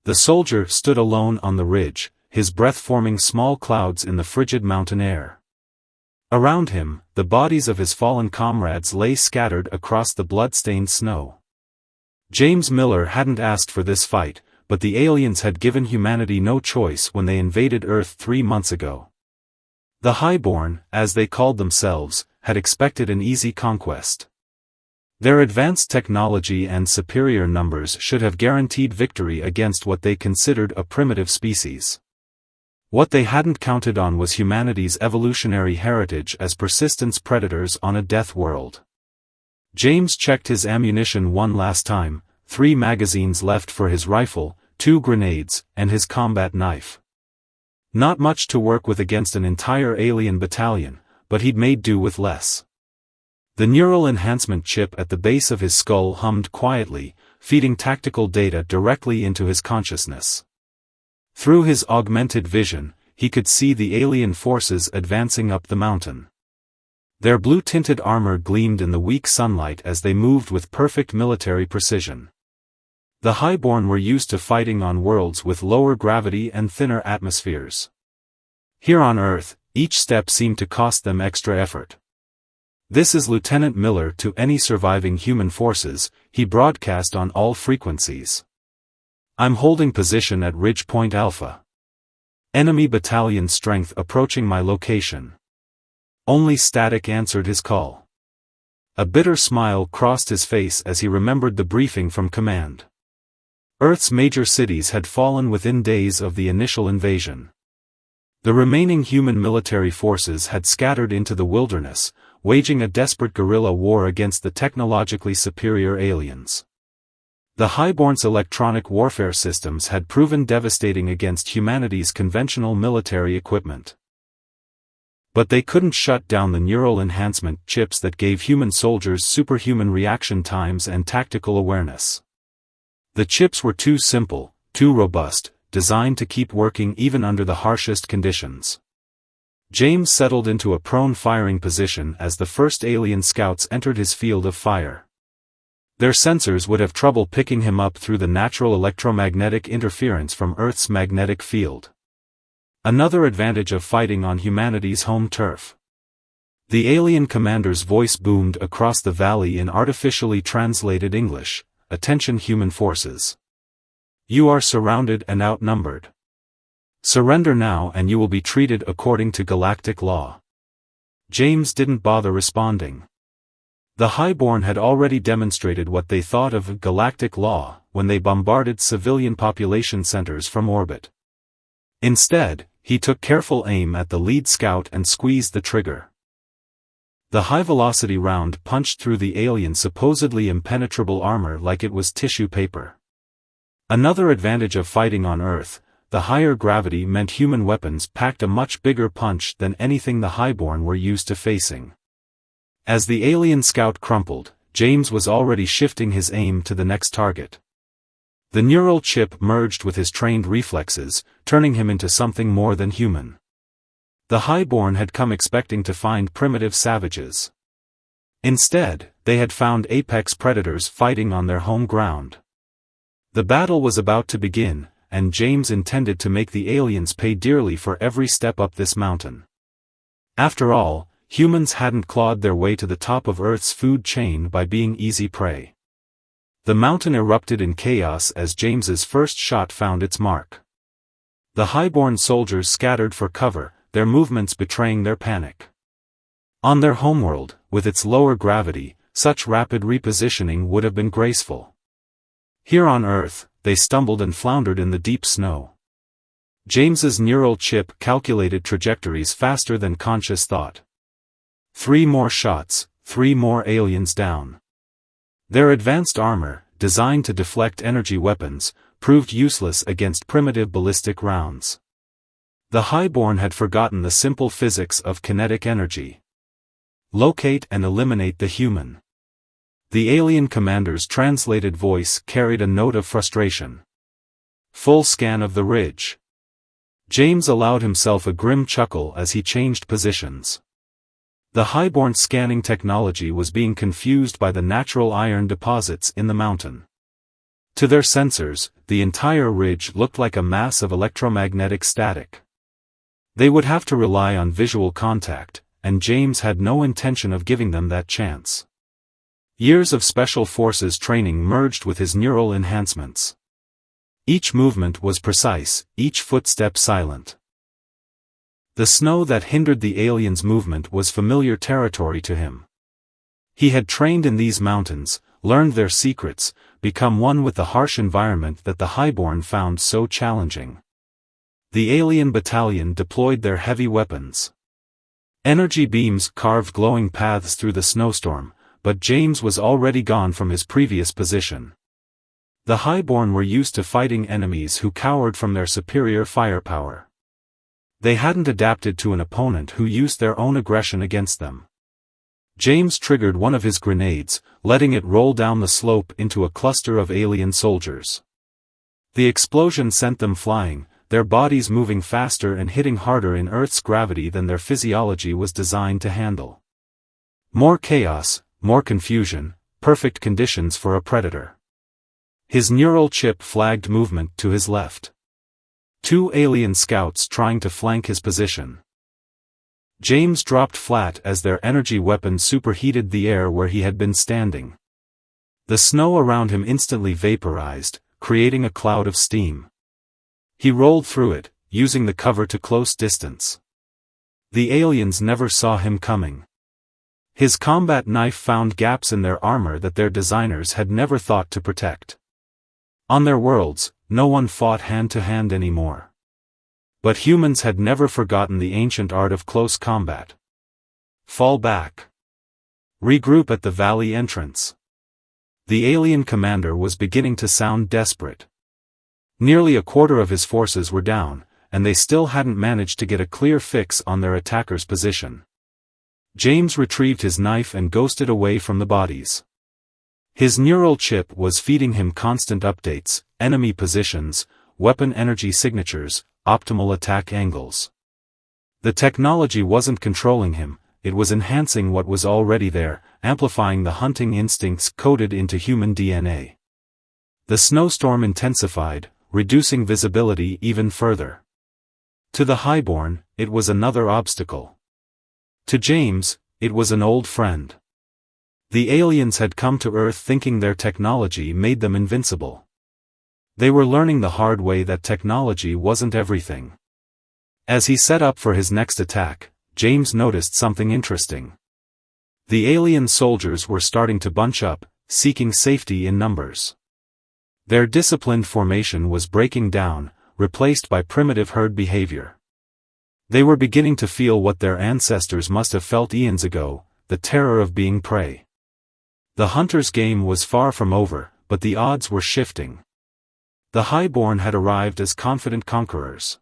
The soldier stood alone on the ridge, his breath forming small clouds in the frigid mountain air. Around him, the bodies of his fallen comrades lay scattered across the blood-stained snow. James Miller hadn't asked for this fight, but the aliens had given humanity no choice when they invaded Earth 3 months ago. The Highborn, as they called themselves, had expected an easy conquest. Their advanced technology and superior numbers should have guaranteed victory against what they considered a primitive species. What they hadn't counted on was humanity's evolutionary heritage as persistence predators on a death world. James checked his ammunition one last time, 3 magazines left for his rifle, 2 grenades, and his combat knife. Not much to work with against an entire alien battalion, but he'd made do with less. The neural enhancement chip at the base of his skull hummed quietly, feeding tactical data directly into his consciousness. Through his augmented vision, he could see the alien forces advancing up the mountain. Their blue-tinted armor gleamed in the weak sunlight as they moved with perfect military precision. The Highborn were used to fighting on worlds with lower gravity and thinner atmospheres. Here on Earth, each step seemed to cost them extra effort. "This is Lieutenant Miller to any surviving human forces," he broadcast on all frequencies. "I'm holding position at Ridge Point Alpha. Enemy battalion strength approaching my location." Only static answered his call. A bitter smile crossed his face as he remembered the briefing from command. Earth's major cities had fallen within days of the initial invasion. The remaining human military forces had scattered into the wilderness, waging a desperate guerrilla war against the technologically superior aliens. The Highborn's electronic warfare systems had proven devastating against humanity's conventional military equipment. But they couldn't shut down the neural enhancement chips that gave human soldiers superhuman reaction times and tactical awareness. The chips were too simple, too robust, designed to keep working even under the harshest conditions. James settled into a prone firing position as the first alien scouts entered his field of fire. Their sensors would have trouble picking him up through the natural electromagnetic interference from Earth's magnetic field. Another advantage of fighting on humanity's home turf. The alien commander's voice boomed across the valley in artificially translated English, "Attention human forces. You are surrounded and outnumbered. Surrender now and you will be treated according to galactic law." James didn't bother responding. The Highborn had already demonstrated what they thought of galactic law when they bombarded civilian population centers from orbit. Instead, he took careful aim at the lead scout and squeezed the trigger. The high-velocity round punched through the alien's supposedly impenetrable armor like it was tissue paper. Another advantage of fighting on Earth, the higher gravity meant human weapons packed a much bigger punch than anything the Highborn were used to facing. As the alien scout crumpled, James was already shifting his aim to the next target. The neural chip merged with his trained reflexes, turning him into something more than human. The Highborn had come expecting to find primitive savages. Instead, they had found apex predators fighting on their home ground. The battle was about to begin, and James intended to make the aliens pay dearly for every step up this mountain. After all, humans hadn't clawed their way to the top of Earth's food chain by being easy prey. The mountain erupted in chaos as James's first shot found its mark. The Highborn soldiers scattered for cover, their movements betraying their panic. On their homeworld, with its lower gravity, such rapid repositioning would have been graceful. Here on Earth, they stumbled and floundered in the deep snow. James's neural chip calculated trajectories faster than conscious thought. 3 more shots, 3 more aliens down. Their advanced armor, designed to deflect energy weapons, proved useless against primitive ballistic rounds. The Highborn had forgotten the simple physics of kinetic energy. Locate and eliminate the human. The alien commander's translated voice carried a note of frustration. Full scan of the ridge. James allowed himself a grim chuckle as he changed positions. The Highborn scanning technology was being confused by the natural iron deposits in the mountain. To their sensors, the entire ridge looked like a mass of electromagnetic static. They would have to rely on visual contact, and James had no intention of giving them that chance. Years of special forces training merged with his neural enhancements. Each movement was precise, each footstep silent. The snow that hindered the aliens' movement was familiar territory to him. He had trained in these mountains, learned their secrets, become one with the harsh environment that the Highborn found so challenging. The alien battalion deployed their heavy weapons. Energy beams carved glowing paths through the snowstorm, but James was already gone from his previous position. The Highborn were used to fighting enemies who cowered from their superior firepower. They hadn't adapted to an opponent who used their own aggression against them. James triggered one of his grenades, letting it roll down the slope into a cluster of alien soldiers. The explosion sent them flying, their bodies moving faster and hitting harder in Earth's gravity than their physiology was designed to handle. More chaos, more confusion, perfect conditions for a predator. His neural chip flagged movement to his left. 2 alien scouts trying to flank his position. James dropped flat as their energy weapon superheated the air where he had been standing. The snow around him instantly vaporized, creating a cloud of steam. He rolled through it, using the cover to close distance. The aliens never saw him coming. His combat knife found gaps in their armor that their designers had never thought to protect. On their worlds, no one fought hand-to-hand anymore. But humans had never forgotten the ancient art of close combat. Fall back. Regroup at the valley entrance. The alien commander was beginning to sound desperate. Nearly a quarter of his forces were down, and they still hadn't managed to get a clear fix on their attacker's position. James retrieved his knife and ghosted away from the bodies. His neural chip was feeding him constant updates, enemy positions, weapon energy signatures, optimal attack angles. The technology wasn't controlling him, it was enhancing what was already there, amplifying the hunting instincts coded into human DNA. The snowstorm intensified, reducing visibility even further. To the Highborn, it was another obstacle. To James, it was an old friend. The aliens had come to Earth thinking their technology made them invincible. They were learning the hard way that technology wasn't everything. As he set up for his next attack, James noticed something interesting. The alien soldiers were starting to bunch up, seeking safety in numbers. Their disciplined formation was breaking down, replaced by primitive herd behavior. They were beginning to feel what their ancestors must have felt eons ago, the terror of being prey. The hunter's game was far from over, but the odds were shifting. The Highborn had arrived as confident conquerors.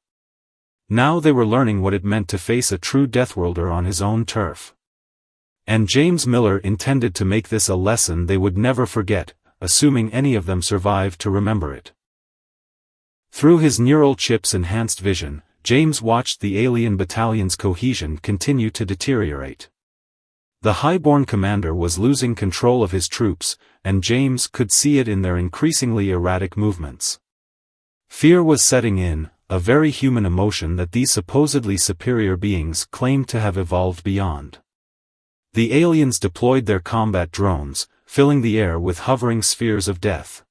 Now they were learning what it meant to face a true Deathworlder on his own turf. And James Miller intended to make this a lesson they would never forget, assuming any of them survived to remember it. Through his neural chip's enhanced vision, James watched the alien battalion's cohesion continue to deteriorate. The Highborn commander was losing control of his troops, and James could see it in their increasingly erratic movements. Fear was setting in, a very human emotion that these supposedly superior beings claimed to have evolved beyond. The aliens deployed their combat drones, filling the air with hovering spheres of death.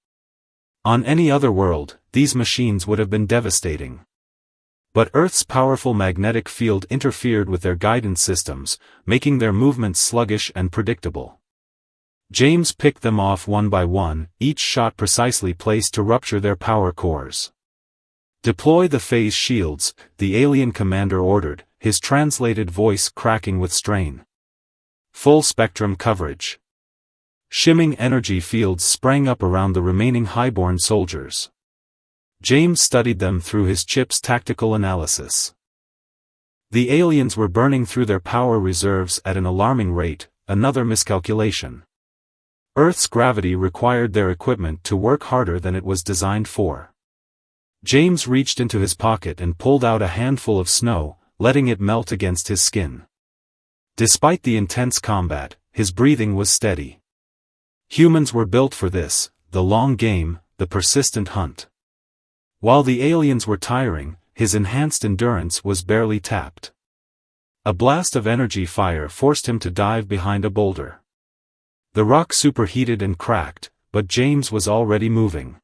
On any other world, these machines would have been devastating. But Earth's powerful magnetic field interfered with their guidance systems, making their movements sluggish and predictable. James picked them off one by one, each shot precisely placed to rupture their power cores. "Deploy the phase shields," the alien commander ordered, his translated voice cracking with strain. Full spectrum coverage. Shimming energy fields sprang up around the remaining Highborn soldiers. James studied them through his chip's tactical analysis. The aliens were burning through their power reserves at an alarming rate, another miscalculation. Earth's gravity required their equipment to work harder than it was designed for. James reached into his pocket and pulled out a handful of snow, letting it melt against his skin. Despite the intense combat, his breathing was steady. Humans were built for this, the long game, the the persistent hunt. While the aliens were tiring, his enhanced endurance was barely tapped. A blast of energy fire forced him to dive behind a boulder. The rock superheated and cracked, but James was already moving.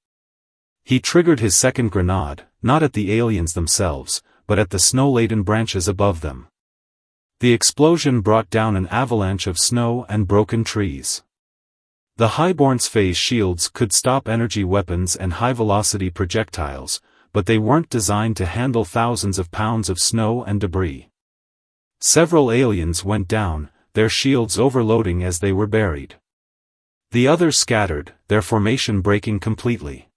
He triggered his second grenade, not at the aliens themselves, but at the snow-laden branches above them. The explosion brought down an avalanche of snow and broken trees. The Highborn's phase shields could stop energy weapons and high-velocity projectiles, but they weren't designed to handle thousands of pounds of snow and debris. Several aliens went down, their shields overloading as they were buried. The others scattered, their formation breaking completely.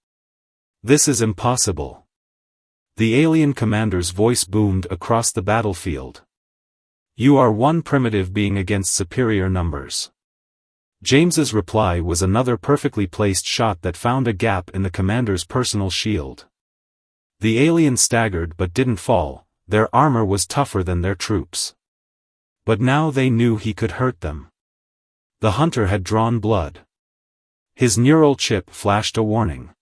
"This is impossible." The alien commander's voice boomed across the battlefield. "You are one primitive being against superior numbers." James's reply was another perfectly placed shot that found a gap in the commander's personal shield. The aliens staggered but didn't fall, their armor was tougher than their troops. But now they knew he could hurt them. The hunter had drawn blood. His neural chip flashed a warning.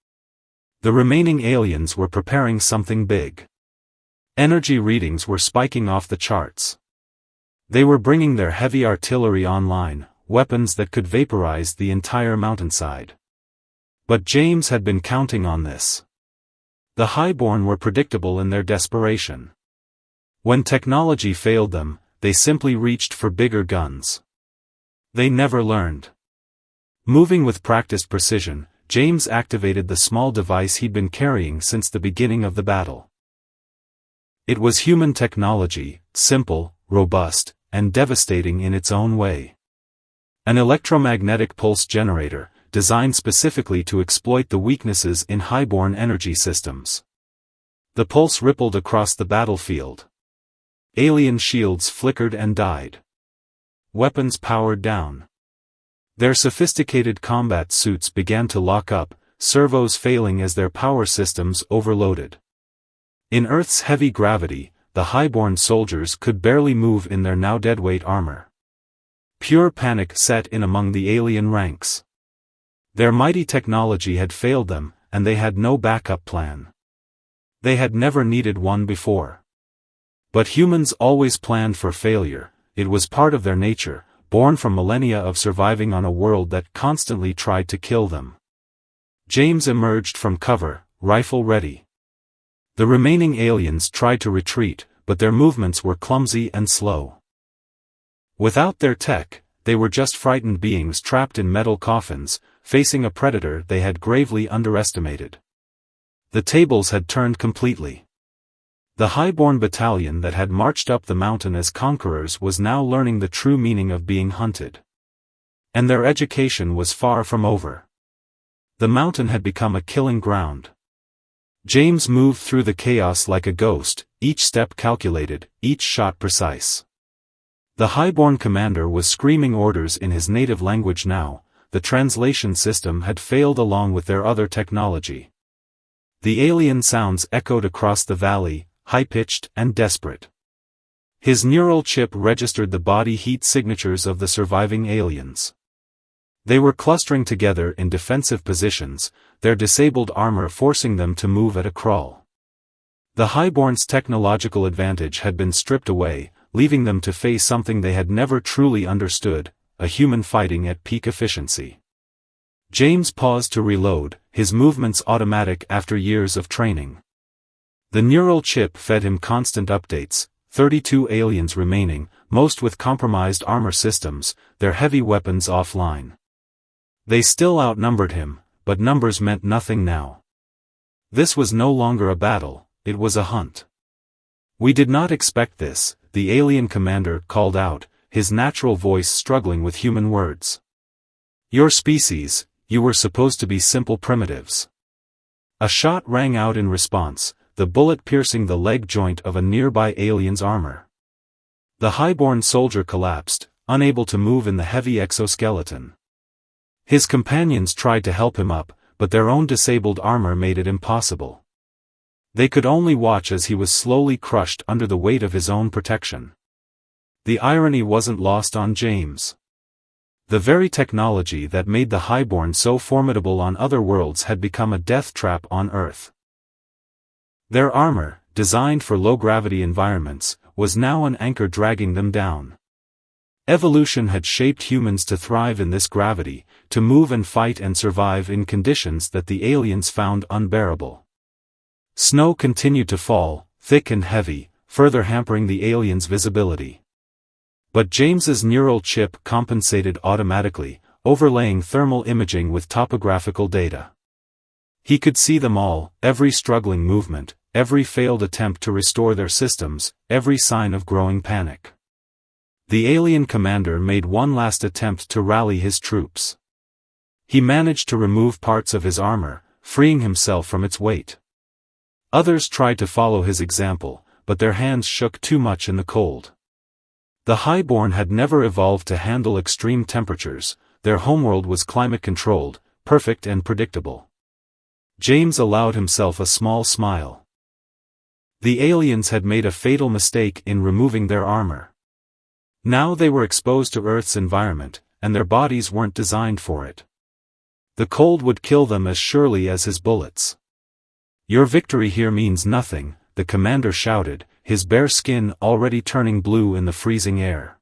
The remaining aliens were preparing something big. Energy readings were spiking off the charts. They were bringing their heavy artillery online, weapons that could vaporize the entire mountainside. But James had been counting on this. The Highborn were predictable in their desperation. When technology failed them, they simply reached for bigger guns. They never learned. Moving with practiced precision, James activated the small device he'd been carrying since the beginning of the battle. It was human technology, simple, robust, and devastating in its own way. An electromagnetic pulse generator, designed specifically to exploit the weaknesses in Highborn energy systems. The pulse rippled across the battlefield. Alien shields flickered and died. Weapons powered down. Their sophisticated combat suits began to lock up, servos failing as their power systems overloaded. In Earth's heavy gravity, the Highborn soldiers could barely move in their now deadweight armor. Pure panic set in among the alien ranks. Their mighty technology had failed them, and they had no backup plan. They had never needed one before. But humans always planned for failure, it was part of their nature, born from millennia of surviving on a world that constantly tried to kill them. James emerged from cover, rifle ready. The remaining aliens tried to retreat, but their movements were clumsy and slow. Without their tech, they were just frightened beings trapped in metal coffins, facing a predator they had gravely underestimated. The tables had turned completely. The Highborn battalion that had marched up the mountain as conquerors was now learning the true meaning of being hunted. And their education was far from over. The mountain had become a killing ground. James moved through the chaos like a ghost, each step calculated, each shot precise. The Highborn commander was screaming orders in his native language now, the translation system had failed along with their other technology. The alien sounds echoed across the valley, high-pitched and desperate. His neural chip registered the body heat signatures of the surviving aliens. They were clustering together in defensive positions, their disabled armor forcing them to move at a crawl. The Highborn's technological advantage had been stripped away, leaving them to face something they had never truly understood, a human fighting at peak efficiency. James paused to reload, his movements automatic after years of training. The neural chip fed him constant updates, 32 aliens remaining, most with compromised armor systems, their heavy weapons offline. They still outnumbered him, but numbers meant nothing now. This was no longer a battle, it was a hunt. "We did not expect this," the alien commander called out, his natural voice struggling with human words. "Your species, you were supposed to be simple primitives." A shot rang out in response, the bullet piercing the leg joint of a nearby alien's armor. The Highborn soldier collapsed, unable to move in the heavy exoskeleton. His companions tried to help him up, but their own disabled armor made it impossible. They could only watch as he was slowly crushed under the weight of his own protection. The irony wasn't lost on James. The very technology that made the Highborn so formidable on other worlds had become a death trap on Earth. Their armor, designed for low-gravity environments, was now an anchor dragging them down. Evolution had shaped humans to thrive in this gravity, to move and fight and survive in conditions that the aliens found unbearable. Snow continued to fall, thick and heavy, further hampering the aliens' visibility. But James's neural chip compensated automatically, overlaying thermal imaging with topographical data. He could see them all, every struggling movement, every failed attempt to restore their systems, every sign of growing panic. The alien commander made one last attempt to rally his troops. He managed to remove parts of his armor, freeing himself from its weight. Others tried to follow his example, but their hands shook too much in the cold. The Highborn had never evolved to handle extreme temperatures, their homeworld was climate-controlled, perfect and predictable. James allowed himself a small smile. The aliens had made a fatal mistake in removing their armor. Now they were exposed to Earth's environment, and their bodies weren't designed for it. The cold would kill them as surely as his bullets. "Your victory here means nothing," the commander shouted, his bare skin already turning blue in the freezing air.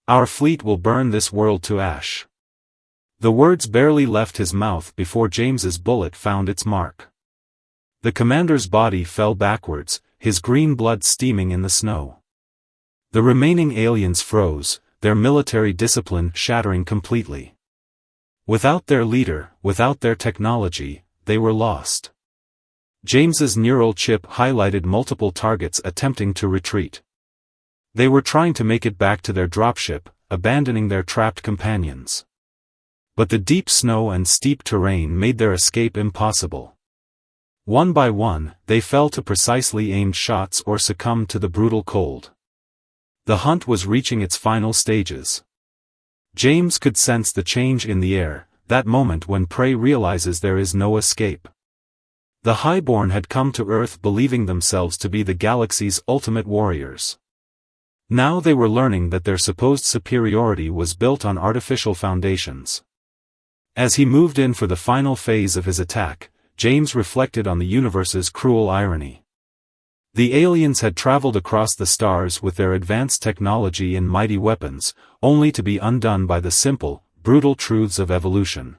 "Our fleet will burn this world to ash." The words barely left his mouth before James's bullet found its mark. The commander's body fell backwards, his green blood steaming in the snow. The remaining aliens froze, their military discipline shattering completely. Without their leader, without their technology, they were lost. James's neural chip highlighted multiple targets attempting to retreat. They were trying to make it back to their dropship, abandoning their trapped companions. But the deep snow and steep terrain made their escape impossible. One by one, they fell to precisely aimed shots or succumbed to the brutal cold. The hunt was reaching its final stages. James could sense the change in the air, that moment when prey realizes there is no escape. The Highborn had come to Earth believing themselves to be the galaxy's ultimate warriors. Now they were learning that their supposed superiority was built on artificial foundations. As he moved in for the final phase of his attack, James reflected on the universe's cruel irony. The aliens had traveled across the stars with their advanced technology and mighty weapons, only to be undone by the simple, brutal truths of evolution.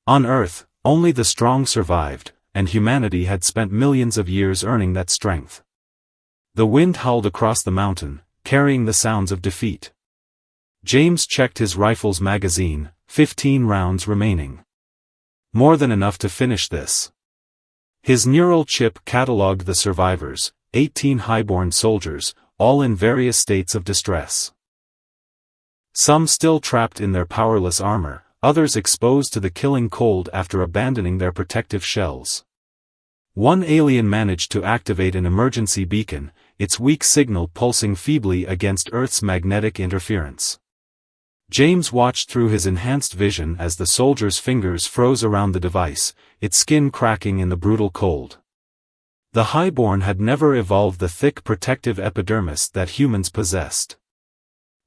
On Earth, only the strong survived, and humanity had spent millions of years earning that strength. The wind howled across the mountain, carrying the sounds of defeat. James checked his rifle's magazine, 15 rounds remaining. More than enough to finish this. His neural chip catalogued the survivors, 18 Highborn soldiers, all in various states of distress. Some still trapped in their powerless armor, others exposed to the killing cold after abandoning their protective shells. One alien managed to activate an emergency beacon, its weak signal pulsing feebly against Earth's magnetic interference. James watched through his enhanced vision as the soldier's fingers froze around the device, its skin cracking in the brutal cold. The Highborn had never evolved the thick protective epidermis that humans possessed.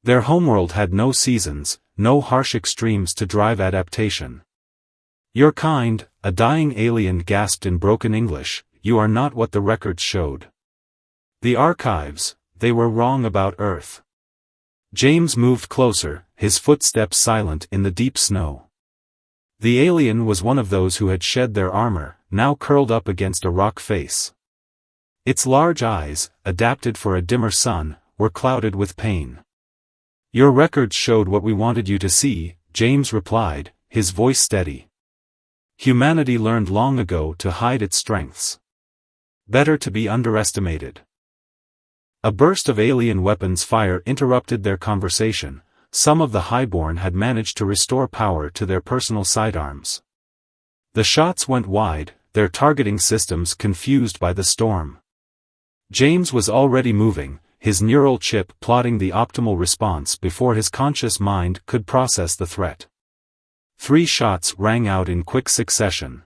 Their homeworld had no seasons, no harsh extremes to drive adaptation. "Your kind," a dying alien gasped in broken English, "you are not what the records showed. The archives, they were wrong about Earth." James moved closer, his footsteps silent in the deep snow. The alien was one of those who had shed their armor, now curled up against a rock face. Its large eyes, adapted for a dimmer sun, were clouded with pain. "Your records showed what we wanted you to see," James replied, his voice steady. "Humanity learned long ago to hide its strengths. Better to be underestimated." A burst of alien weapons fire interrupted their conversation. Some of the Highborn had managed to restore power to their personal sidearms. The shots went wide, their targeting systems confused by the storm. James was already moving, his neural chip plotting the optimal response before his conscious mind could process the threat. 3 shots rang out in quick succession.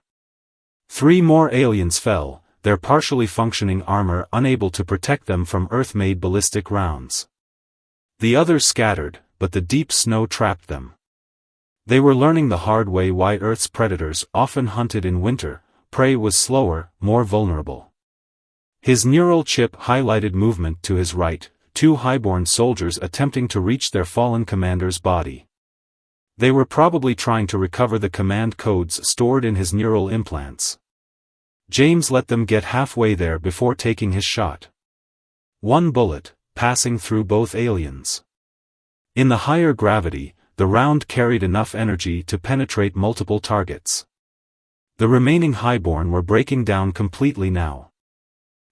3 more aliens fell, their partially functioning armor unable to protect them from Earth-made ballistic rounds. The others scattered, but the deep snow trapped them. They were learning the hard way why Earth's predators often hunted in winter. Prey was slower, more vulnerable. His neural chip highlighted movement to his right, two highborn soldiers attempting to reach their fallen commander's body. They were probably trying to recover the command codes stored in his neural implants. James let them get halfway there before taking his shot. One bullet, passing through both aliens. In the higher gravity, the round carried enough energy to penetrate multiple targets. The remaining highborn were breaking down completely now.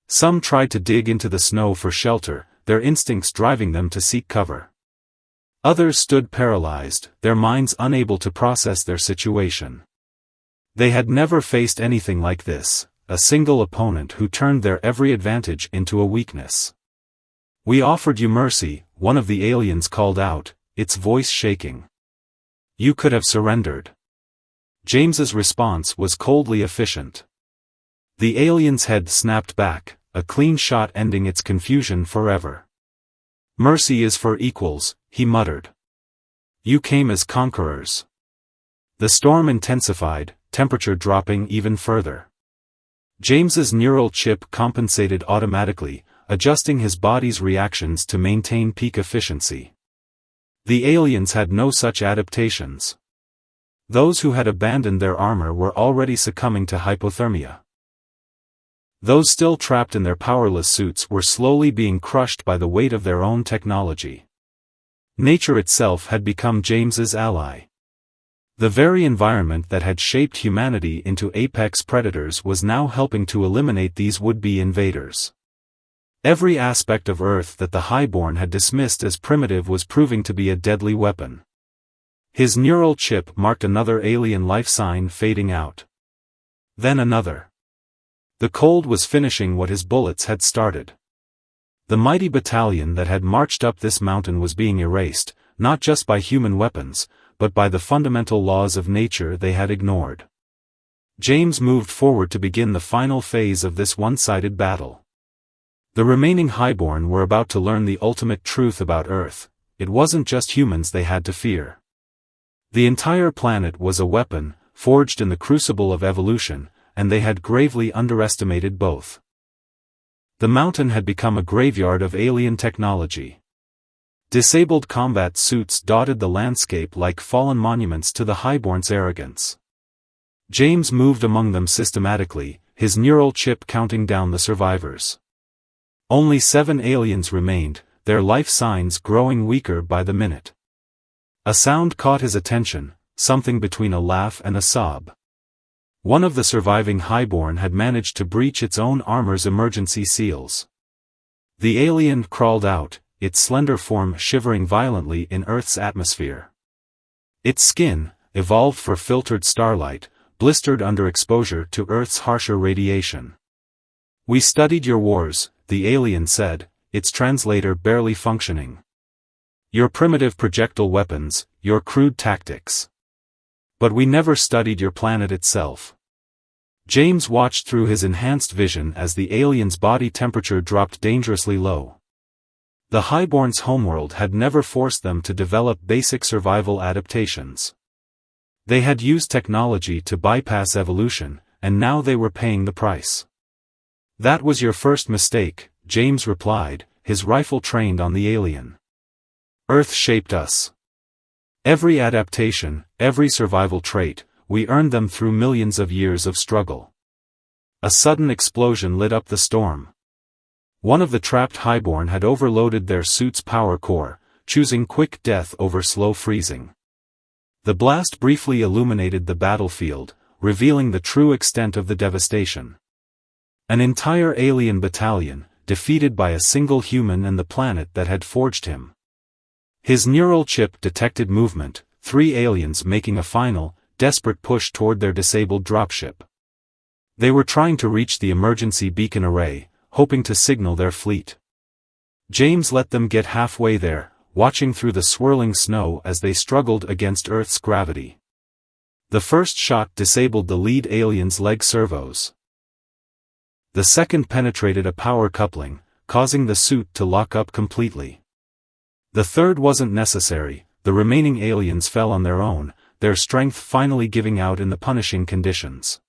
Some tried to dig into the snow for shelter, their instincts driving them to seek cover. Others stood paralyzed, their minds unable to process their situation. They had never faced anything like this, a single opponent who turned their every advantage into a weakness. "We offered you mercy," one of the aliens called out, its voice shaking. "You could have surrendered." James's response was coldly efficient. The alien's head snapped back, a clean shot ending its confusion forever. "Mercy is for equals," he muttered. "You came as conquerors." The storm intensified, temperature dropping even further. James's neural chip compensated automatically, adjusting his body's reactions to maintain peak efficiency. The aliens had no such adaptations. Those who had abandoned their armor were already succumbing to hypothermia. Those still trapped in their powerless suits were slowly being crushed by the weight of their own technology. Nature itself had become James's ally. The very environment that had shaped humanity into apex predators was now helping to eliminate these would-be invaders. Every aspect of Earth that the highborn had dismissed as primitive was proving to be a deadly weapon. His neural chip marked another alien life sign fading out. Then another. The cold was finishing what his bullets had started. The mighty battalion that had marched up this mountain was being erased, not just by human weapons, but by the fundamental laws of nature they had ignored. James moved forward to begin the final phase of this one-sided battle. The remaining highborn were about to learn the ultimate truth about Earth. It wasn't just humans they had to fear. The entire planet was a weapon, forged in the crucible of evolution, and they had gravely underestimated both. The mountain had become a graveyard of alien technology. Disabled combat suits dotted the landscape like fallen monuments to the highborn's arrogance. James moved among them systematically, his neural chip counting down the survivors. Only 7 aliens remained, their life signs growing weaker by the minute. A sound caught his attention, something between a laugh and a sob. One of the surviving highborn had managed to breach its own armor's emergency seals. The alien crawled out, its slender form shivering violently in Earth's atmosphere. Its skin, evolved for filtered starlight, blistered under exposure to Earth's harsher radiation. "We studied your wars," the alien said, its translator barely functioning. "Your primitive projectile weapons, your crude tactics. But we never studied your planet itself." James watched through his enhanced vision as the alien's body temperature dropped dangerously low. The highborn's homeworld had never forced them to develop basic survival adaptations. They had used technology to bypass evolution, and now they were paying the price. "That was your first mistake," James replied, his rifle trained on the alien. "Earth shaped us. Every adaptation, every survival trait, we earned them through millions of years of struggle." A sudden explosion lit up the storm. One of the trapped highborn had overloaded their suit's power core, choosing quick death over slow freezing. The blast briefly illuminated the battlefield, revealing the true extent of the devastation. An entire alien battalion, defeated by a single human and the planet that had forged him. His neural chip detected movement, 3 aliens making a final, desperate push toward their disabled dropship. They were trying to reach the emergency beacon array, hoping to signal their fleet. James let them get halfway there, watching through the swirling snow as they struggled against Earth's gravity. The first shot disabled the lead alien's leg servos. The second penetrated a power coupling, causing the suit to lock up completely. The third wasn't necessary, the remaining aliens fell on their own, their strength finally giving out in the punishing conditions.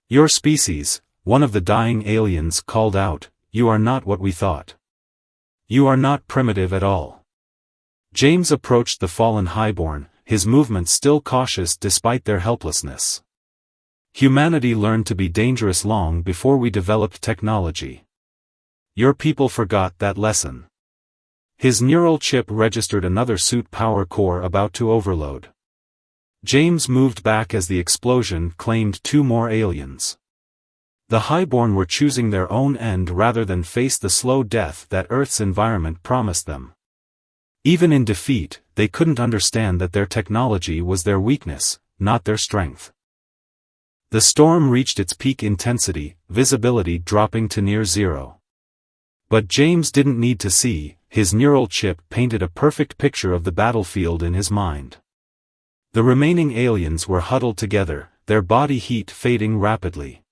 "Your species," one of the dying aliens called out, "you are not what we thought. You are not primitive at all." James approached the fallen highborn, his movements still cautious despite their helplessness. "Humanity learned to be dangerous long before we developed technology. Your people forgot that lesson." His neural chip registered another suit power core about to overload. James moved back as the explosion claimed 2 more aliens. The highborn were choosing their own end rather than face the slow death that Earth's environment promised them. Even in defeat, they couldn't understand that their technology was their weakness, not their strength. The storm reached its peak intensity, visibility dropping to near zero. But James didn't need to see, his neural chip painted a perfect picture of the battlefield in his mind. The remaining aliens were huddled together, their body heat fading rapidly.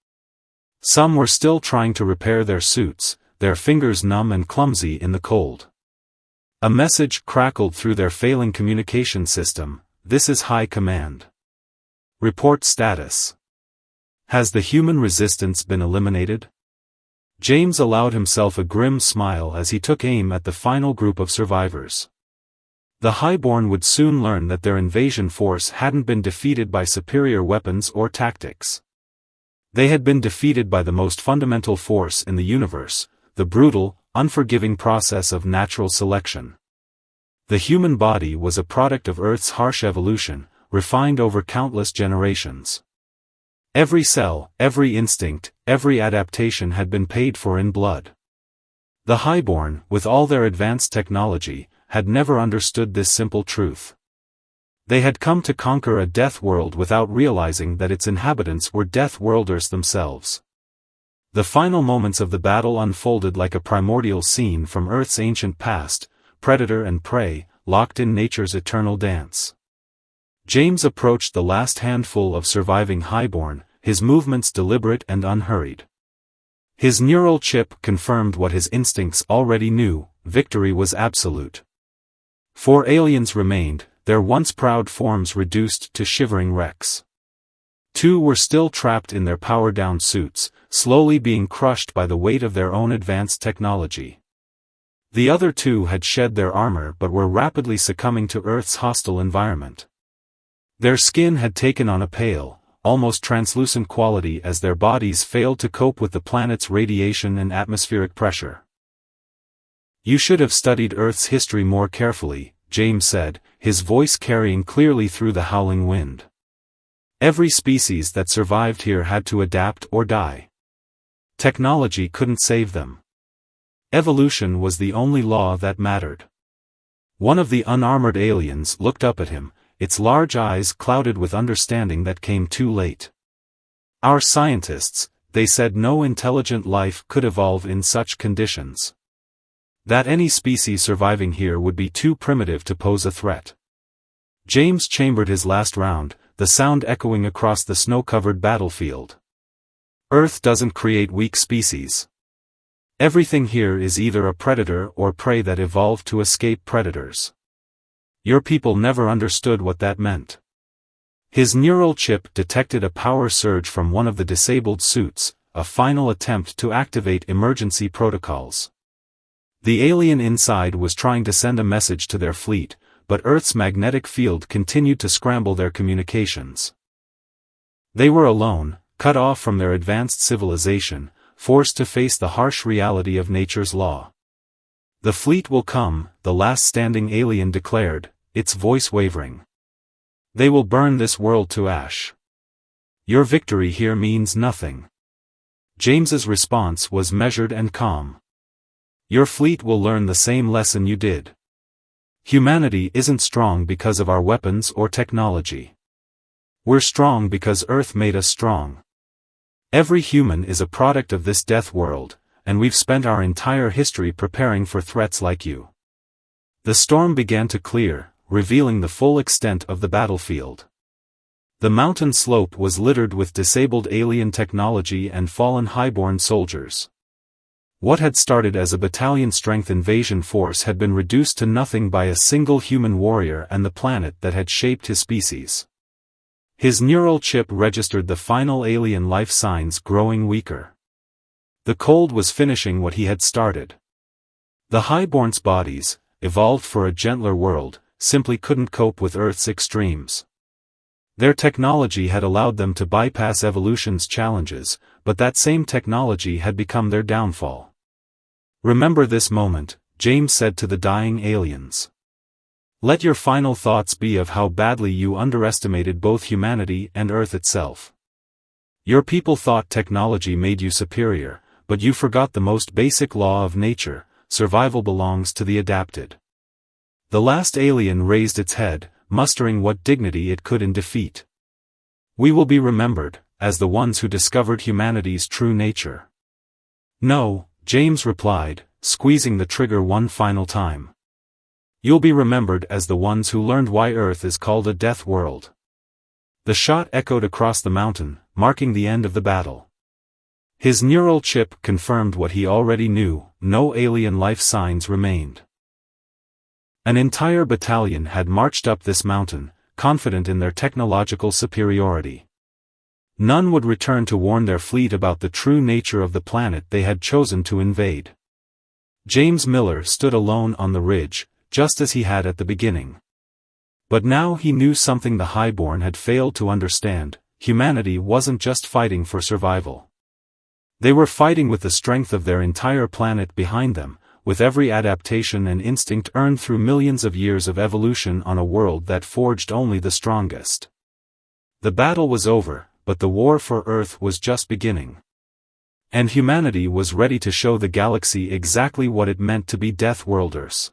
Some were still trying to repair their suits, their fingers numb and clumsy in the cold. A message crackled through their failing communication system: "This is High Command. Report status. Has the human resistance been eliminated?" James allowed himself a grim smile as he took aim at the final group of survivors. The highborn would soon learn that their invasion force hadn't been defeated by superior weapons or tactics. They had been defeated by the most fundamental force in the universe, the brutal, unforgiving process of natural selection. The human body was a product of Earth's harsh evolution, refined over countless generations. Every cell, every instinct, every adaptation had been paid for in blood. The highborn, with all their advanced technology, had never understood this simple truth. They had come to conquer a death world without realizing that its inhabitants were Deathworlders themselves. The final moments of the battle unfolded like a primordial scene from Earth's ancient past, predator and prey, locked in nature's eternal dance. James approached the last handful of surviving highborn, his movements deliberate and unhurried. His neural chip confirmed what his instincts already knew: victory was absolute. 4 aliens remained, their once proud forms reduced to shivering wrecks. 2 were still trapped in their power-down suits, slowly being crushed by the weight of their own advanced technology. The other 2 had shed their armor but were rapidly succumbing to Earth's hostile environment. Their skin had taken on a pale, almost translucent quality as their bodies failed to cope with the planet's radiation and atmospheric pressure. "You should have studied Earth's history more carefully," James said, his voice carrying clearly through the howling wind. "Every species that survived here had to adapt or die. Technology couldn't save them. Evolution was the only law that mattered." One of the unarmored aliens looked up at him, its large eyes clouded with understanding that came too late. "Our scientists, they said no intelligent life could evolve in such conditions. That any species surviving here would be too primitive to pose a threat." James chambered his last round, the sound echoing across the snow-covered battlefield. "Earth doesn't create weak species. Everything here is either a predator or prey that evolved to escape predators. Your people never understood what that meant." His neural chip detected a power surge from one of the disabled suits, a final attempt to activate emergency protocols. The alien inside was trying to send a message to their fleet, but Earth's magnetic field continued to scramble their communications. They were alone, cut off from their advanced civilization, forced to face the harsh reality of nature's law. "The fleet will come," the last standing alien declared, its voice wavering. "They will burn this world to ash. Your victory here means nothing." James's response was measured and calm. "Your fleet will learn the same lesson you did. Humanity isn't strong because of our weapons or technology. We're strong because Earth made us strong. Every human is a product of this death world, and we've spent our entire history preparing for threats like you." The storm began to clear, revealing the full extent of the battlefield. The mountain slope was littered with disabled alien technology and fallen highborn soldiers. What had started as a battalion-strength invasion force had been reduced to nothing by a single human warrior and the planet that had shaped his species. His neural chip registered the final alien life signs growing weaker. The cold was finishing what he had started. The highborn's bodies, evolved for a gentler world, simply couldn't cope with Earth's extremes. Their technology had allowed them to bypass evolution's challenges, but that same technology had become their downfall. "Remember this moment," James said to the dying aliens. "Let your final thoughts be of how badly you underestimated both humanity and Earth itself. Your people thought technology made you superior, but you forgot the most basic law of nature: survival belongs to the adapted." The last alien raised its head, mustering what dignity it could in defeat. "We will be remembered as the ones who discovered humanity's true nature." "No," James replied, squeezing the trigger one final time. "You'll be remembered as the ones who learned why Earth is called a death world." The shot echoed across the mountain, marking the end of the battle. His neural chip confirmed what he already knew: no alien life signs remained. An entire battalion had marched up this mountain, confident in their technological superiority. None would return to warn their fleet about the true nature of the planet they had chosen to invade. James Miller stood alone on the ridge, just as he had at the beginning. But now he knew something the Highborn had failed to understand: humanity wasn't just fighting for survival. They were fighting with the strength of their entire planet behind them, with every adaptation and instinct earned through millions of years of evolution on a world that forged only the strongest. The battle was over, but the war for Earth was just beginning. And humanity was ready to show the galaxy exactly what it meant to be Deathworlders.